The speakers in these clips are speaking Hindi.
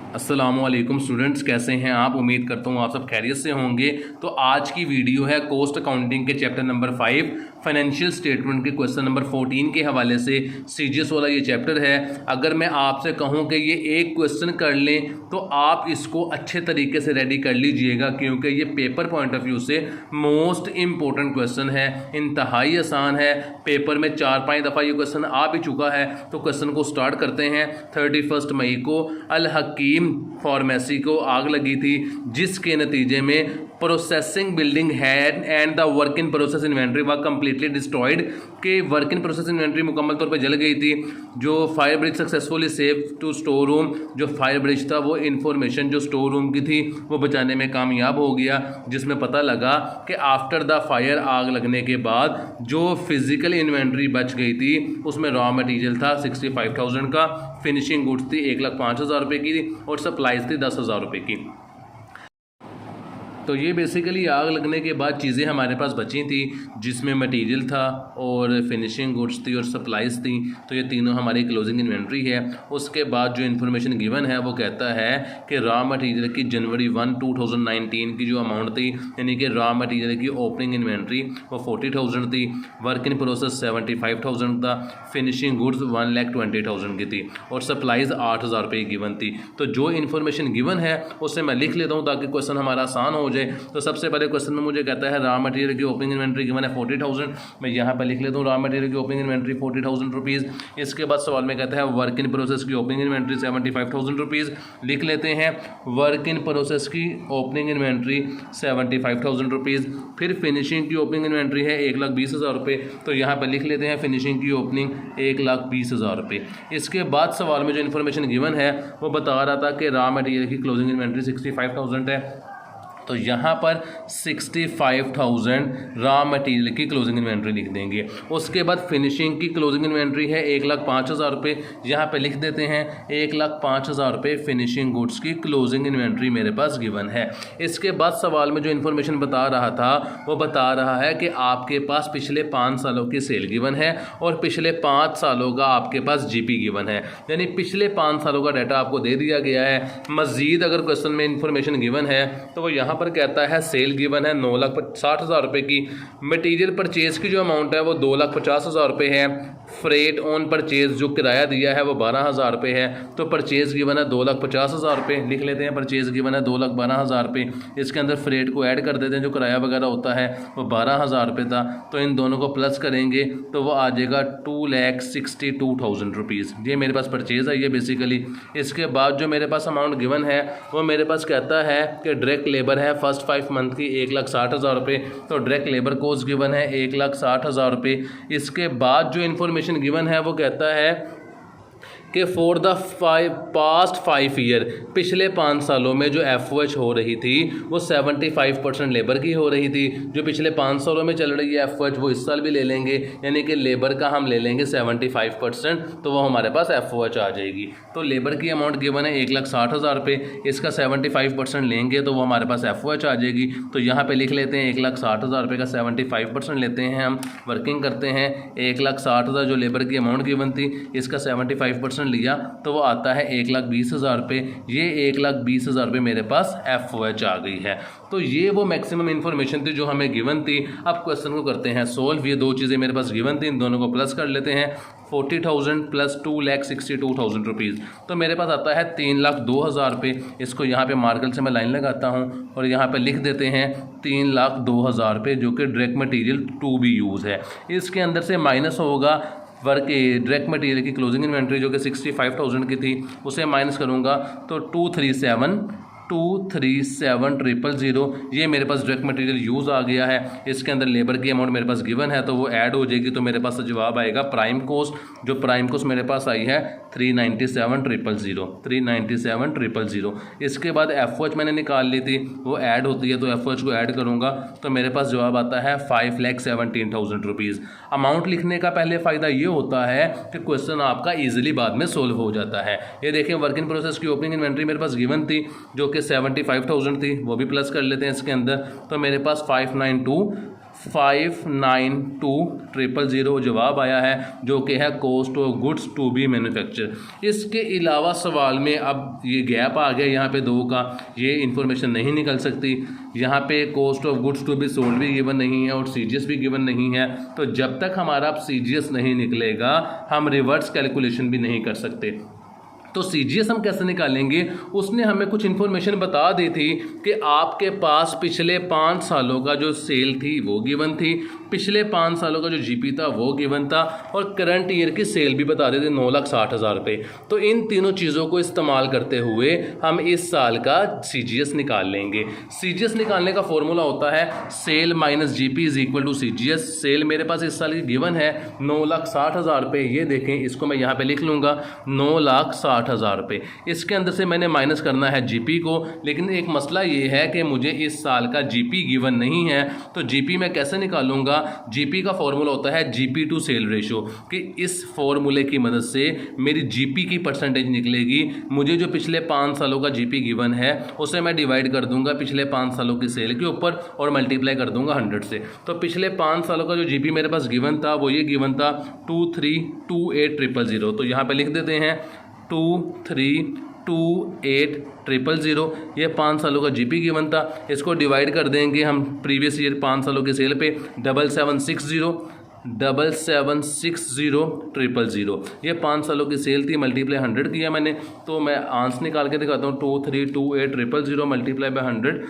अस्सलामुअलैकुम स्टूडेंट्स, कैसे हैं आप। उम्मीद करता हूँ आप सब खैरियत से होंगे। तो आज की वीडियो है कॉस्ट अकाउंटिंग के चैप्टर नंबर 5 फाइनेंशियल स्टेटमेंट के क्वेश्चन नंबर 14 के हवाले से। सीजीएस वाला ये चैप्टर है। अगर मैं आपसे कहूँ कि ये एक क्वेश्चन कर लें तो आप इसको अच्छे तरीके से रेडी कर लीजिएगा, क्योंकि ये पेपर पॉइंट ऑफ व्यू से मोस्ट इम्पोर्टेंट क्वेश्चन है, इंतहाई आसान है। पेपर में 4-5 दफ़ा ये क्वेश्चन आ भी चुका है। तो क्वेश्चन को स्टार्ट करते हैं। 31 मई को अल हकीम फार्मेसी को आग लगी थी, जिसके नतीजे में processing building had and the work in process inventory व कंप्लीटली डिस्ट्रॉयड के वर्क इन प्रोसेस इन्वेंट्री मुकम्मल तौर पर जल गई थी। जो fire brigade successfully save to store room, जो फायर ब्रिज था वो इंफॉर्मेशन जो स्टोर रूम की थी वो बचाने में कामयाब हो गया, जिसमें पता लगा कि आफ्टर द फायर, आग लगने के बाद जो फिजिकल इन्वेंट्री बच गई थी उसमें रॉ मटेरियल था 65,000 का, फिनिशिंग गुड्स थी 1,05,000 रुपये की और सप्लाईज थी 10,000 रुपये की। तो ये बेसिकली आग लगने के बाद चीज़ें हमारे पास बची थी, जिसमें मटेरियल था और फिनिशिंग गुड्स थी और सप्लाईज थी। तो ये तीनों हमारी क्लोजिंग इन्वेंट्री है। उसके बाद जो इन्फॉर्मेशन गिवन है वो कहता है कि रॉ मटेरियल की जनवरी 1, 2019 की जो अमाउंट थी, यानी कि रॉ मटेरियल की ओपनिंग इन्वेंट्री वो 40,000 थी, वर्क इन प्रोसेस 75,000 था, फिनिशिंग गुड्स 1,20,000 की थी और सप्लाईज 8,000 रुपये की गिवन थी। तो जो इन्फॉर्मेशन गिवन है उससे मैं लिख लेता हूँ ताकि क्वेश्चन हमारा आसान हो जाए। तो सबसे पहले क्वेश्चन में मुझे कहता है रॉ मटेरियल की ओपनिंग इन्वेंट्री गिवन है 40,000। मैं यहाँ पर लिख लेता हूँ रॉ मटेरियल की ओपनिंग इन्वेंट्री 40,000 रुपीज़। इसके बाद सवाल में कहता है वर्क इन प्रोसेस की ओपनिंग इन्वेंट्री 75,000 रुपीज़। लिख लेते हैं वर्क इन प्रोसेस की ओपनिंग इन्वेंट्री 75,000 रुपीज़। फिर फिनिशिंग की ओपनिंग इन्वेंट्री है 1,20,000 रुपये। तो यहाँ पर लिख लेते हैं फिनिशिंग की ओपनिंग 1,20,000 रुपये। इसके बाद सवाल में जो इन्फॉर्मेशन गिवन है वो बता रहा था कि रॉ मटेरियल की क्लोजिंग इन्वेंट्री 65,000 है। तो यहाँ पर 65,000 रॉ मटेरियल की क्लोजिंग इन्वेंट्री लिख देंगे। उसके बाद फिनिशिंग की क्लोजिंग इन्वेंट्री है 1,05,000 रुपये। यहाँ पे लिख देते हैं 1,05,000 रुपये फिनिशिंग गुड्स की क्लोजिंग इन्वेंट्री मेरे पास गिवन है। इसके बाद सवाल में जो इन्फॉर्मेशन बता रहा था वो बता रहा है कि आपके पास पिछले 5 सालों की सेल गिवन है और पिछले 5 सालों का आपके पास जीपी गिवन है, यानी पिछले 5 सालों का डाटा आपको दे दिया गया है। मजीद अगर क्वेश्चन में इन्फॉर्मेशन गिवन है तो वो यहाँ पर कहता है सेल गिवन है 9,60,000 रुपये की, मटेरियल परचेज की जो अमाउंट है वो 2,50,000 रुपये है, फ्रेट ऑन परचेज जो किराया दिया है वो 12,000 रुपये है। तो परचेज गिवन है 2,50,000 रुपये। लिख लेते हैं परचेज गिवन है 2,12,000 रुपये। इसके अंदर फ्रेट को ऐड कर देते हैं, जो किराया वगैरह होता है वो 12,000 रुपये था। तो इन दोनों को प्लस करेंगे तो वो आ जाएगा 2,62,000 रुपीज़। ये मेरे पास परचेज है ये बेसिकली। इसके बाद जो मेरे पास अमाउंट गिवन है वो मेरे पास कहता है कि डायरेक्ट लेबर है फर्स्ट 5 मंथ की 1,60,000 रुपये। तो डायरेक्ट लेबर कॉस्ट गिवन है 1,60,000 रुपये। इसके बाद जो इन्फॉर्मेशन गिवन है वो कहता है कि फॉर द पास्ट 5 ईयर, पिछले 5 सालों में जो FOH हो रही थी वो 75% लेबर की हो रही थी। जो पिछले 5 सालों में चल रही है FOH वो इस साल भी ले लेंगे, यानी कि लेबर का हम ले लेंगे 75%, तो वो हमारे पास FOH आ जाएगी। तो लेबर की अमाउंट गिवन है 1,60,000 रुपये, इसका 75% लेंगे तो वो हमारे पास FOH आ जाएगी। तो यहाँ पे लिख लेते हैं 1,60,000 रुपये का 75% लेते हैं हम, वर्किंग करते हैं 1,60,000 जो लेबर की अमाउंट गिवन थी इसका 75% लिया तो वो आता है 1,20,000 रुपये। ये 1,20,000 रुपये मेरे पास FOH आ गई है। तो ये वो मैक्सिमम इन्फॉर्मेशन थी जो हमें गिवन थी। अब क्वेश्चन को करते हैं सोल्व। ये दो चीज़ें मेरे पास गिवन थी, इन दोनों को प्लस कर लेते हैं। 40,000 प्लस 2,62,000 रुपीज़, तो मेरे पास आता है 3,02,000 रुपये। इसको यहाँ पे मार्कर से मैं लाइन लगाता हूँ और यहाँ पे लिख देते हैं 3,02,000 रुपये, जो कि direct material to be use है। इसके अंदर से माइनस होगा वर्क डायरेक्ट मटेरियल की क्लोजिंग इन्वेंट्री जो कि 65,000 की थी, उसे माइनस करूँगा तो 237,000 ये मेरे पास डायरेक्ट मटेरियल यूज़ आ गया है। इसके अंदर लेबर की अमाउंट मेरे पास गिवन है तो वो ऐड हो जाएगी, तो मेरे पास जवाब आएगा प्राइम कोस्ट। जो प्राइम कोस्ट मेरे पास आई है 397,000। इसके बाद FOH मैंने निकाल ली थी, वो ऐड होती है तो FOH को ऐड करूँगा तो मेरे पास जवाब आता है 5,17,000 रुपीज़। अमाउंट लिखने का पहले फ़ायदा ये होता है कि क्वेश्चन आपका ईजिली बाद में सोल्व हो जाता है। ये देखें वर्क इन प्रोसेस की ओपनिंग इन्वेंट्री मेरे पास गिवन थी जो कि 75,000 थी, वो भी प्लस कर लेते हैं इसके अंदर। तो मेरे पास 592000 जवाब आया है, जो कि है cost of goods to be manufacture. इसके अलावा सवाल में अब ये गैप आ गया यहाँ पे 2 का, ये इन्फॉर्मेशन नहीं निकल सकती। यहाँ पे cost of goods to be sold भी गिवन नहीं है और सीजीएस भी गिवन नहीं है। तो जब तक हमारा सीजीएस नहीं निकलेगा हम रिवर्स कैलकुलेशन भी नहीं कर सकते। तो सीजीएस हम कैसे निकालेंगे, उसने हमें कुछ इन्फॉर्मेशन बता दी थी कि आपके पास पिछले 5 सालों का जो सेल थी वो गिवन थी, पिछले 5 सालों का जो जीपी था वो गिवन था, और करंट ईयर की सेल भी बता देते 9,60,000 रुपये। तो इन तीनों चीज़ों को इस्तेमाल करते हुए हम इस साल का सीजीएस निकाल लेंगे। सीजीएस निकालने का फॉर्मूला होता है sale minus GP is equal to CGS. Sale मेरे पास इस साल की गिवन है 9,60,000 रुपये, ये देखें, इसको मैं यहाँ पे लिख लूँगा 9,60,000 रुपये। इसके अंदर से मैंने माइनस करना है जीपी को, लेकिन एक मसला ये है कि मुझे इस साल का जीपी गिवन नहीं है। तो जीपी मैं कैसे निकालूंगा, जीपी का फॉर्मूला होता है जीपी टू सेल रेशो, कि इस फॉर्मूले की मदद से मेरी जीपी की परसेंटेज निकलेगी। मुझे जो पिछले 5 सालों का जीपी गिवन है उसे मैं डिवाइड कर दूंगा पिछले 5 सालों की सेल के ऊपर और मल्टीप्लाई कर दूंगा 100 से। तो पिछले 5 सालों का जो जीपी मेरे पास गिवन था वो ये गिवन था 2328,000। तो यहाँ पे लिख देते हैं 2328,000, ये 5 सालों का जीपी गिवन था। इसको डिवाइड कर देंगे हम प्रीवियस ईयर 5 सालों के सेल पे 7760,000, ये 5 सालों की सेल थी, मल्टीप्लाई 100 किया मैंने। तो मैं आंसर निकाल के दिखाता हूँ 2328,000 मल्टीप्लाई बाय 100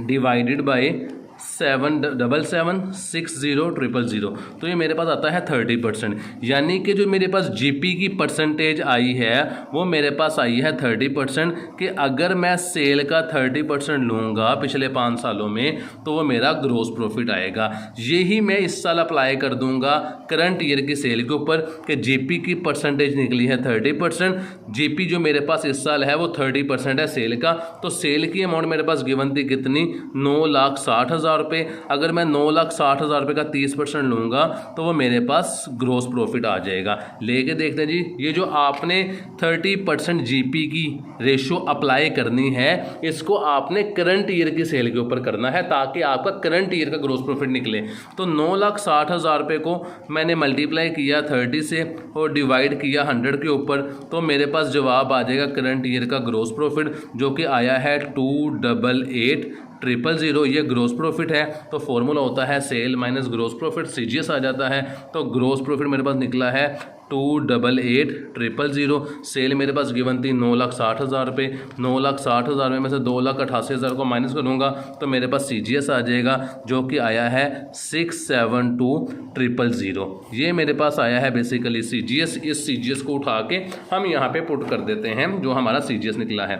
डिवाइडेड बाय 77760,000। तो ये मेरे पास आता है 30%, यानी कि जो मेरे पास जीपी की परसेंटेज आई है वो मेरे पास आई है 30%। कि अगर मैं सेल का 30% लूँगा पिछले 5 सालों में तो वो मेरा ग्रोस प्रॉफिट आएगा। यही मैं इस साल अप्लाई कर दूंगा करंट ईयर की सेल के ऊपर कि जीपी की परसेंटेज निकली है 30%। जीपी जो मेरे पास इस साल है वो 30% है सेल का। तो सेल की अमाउंट मेरे पास गिवन थी कितनी, 9,60,000 रुपये। अगर मैं 9,60,000 रुपये का 30% लूँगा तो वो मेरे पास ग्रोस प्रॉफिट आ जाएगा। लेके देखते हैं जी, ये जो आपने 30% जीपी की रेशो अप्लाई करनी है इसको आपने करंट ईयर की सेल के ऊपर करना है ताकि आपका करंट ईयर का ग्रोस प्रॉफिट निकले। तो 9,60,000 रुपये को मैंने मल्टीप्लाई किया 30 से और डिवाइड किया 100 के ऊपर, तो मेरे पास जवाब आ जाएगा करंट ईयर का ग्रोस प्रॉफिट, जो कि आया है 288,000। ये ग्रोस प्रॉफिट है। तो फॉर्मूला होता है sale minus gross profit, CGS आ जाता है। तो ग्रोस प्रॉफिट मेरे पास निकला है 288,000। सेल मेरे पास गिवन थी 9,60,000 रुपये। 9,60,000 में से 2,88,000 को माइनस करूँगा तो मेरे पास सीजीएस आ जाएगा, जो कि आया है 672,000। ये मेरे पास आया है बेसिकली सीजीएस। इस सीजीएस को उठा के हम यहाँ पे पुट कर देते हैं, जो हमारा सीजीएस निकला है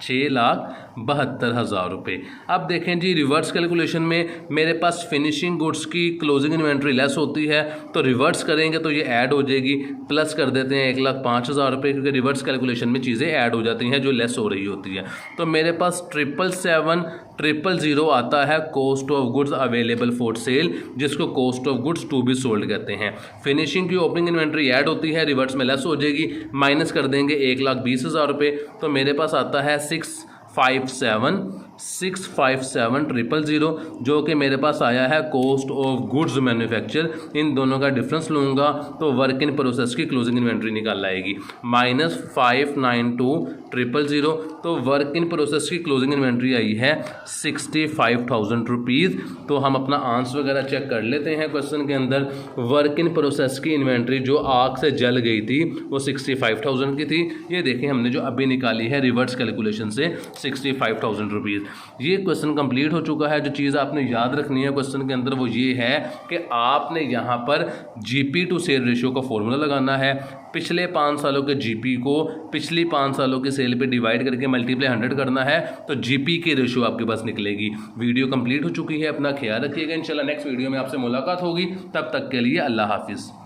6,72,000 रुपये। अब देखें जी, रिवर्स कैलकुलेशन में मेरे पास फिनिशिंग गुड्स की क्लोजिंग इन्वेंट्री लेस होती है, तो रिवर्स करेंगे तो ये ऐड हो जाएगी, प्लस कर देते हैं 1,05,000 रुपये, क्योंकि रिवर्स कैलकुलेशन में चीज़ें ऐड हो जाती हैं जो लेस हो रही होती है। तो मेरे पास 777,000 आता है cost of goods available for sale, जिसको cost of goods to be sold कहते हैं। फिनिशिंग की ओपनिंग इन्वेंट्री ऐड होती है, रिवर्स में लेस हो जाएगी, माइनस कर देंगे 1,20,000 रुपये, तो मेरे पास आता है 657,000, जो कि मेरे पास आया है कॉस्ट ऑफ गुड्स मैन्युफैक्चर। इन दोनों का डिफरेंस लूँगा तो वर्क इन प्रोसेस की क्लोजिंग इन्वेंट्री निकाल आएगी माइनस 592,000। तो वर्क इन प्रोसेस की क्लोजिंग इन्वेंट्री आई है 65,000 रुपीज़। तो हम अपना आंसर वगैरह चेक कर लेते हैं क्वेश्चन के अंदर। वर्क इन प्रोसेस की इन्वेंट्री जो आग से जल गई थी वो 65,000 की थी। ये देखें हमने जो अभी निकाली है रिवर्स कैलकुलेशन से 65,000 रुपीज़। ये क्वेश्चन कंप्लीट हो चुका है। जो चीज़ आपने याद रखनी है क्वेश्चन के अंदर वो ये है कि आपने यहाँ पर जीपी टू सेल रेशियो का फॉर्मूला लगाना है। पिछले 5 सालों के जीपी को पिछली 5 सालों के सेल पे डिवाइड करके मल्टीप्लाई 100 करना है, तो जीपी की रेशियो आपके पास निकलेगी। वीडियो कंप्लीट हो चुकी है, अपना ख्याल रखिएगा। इंशाल्लाह नेक्स्ट वीडियो में आपसे मुलाकात होगी, तब तक के लिए अल्लाह हाफिज़।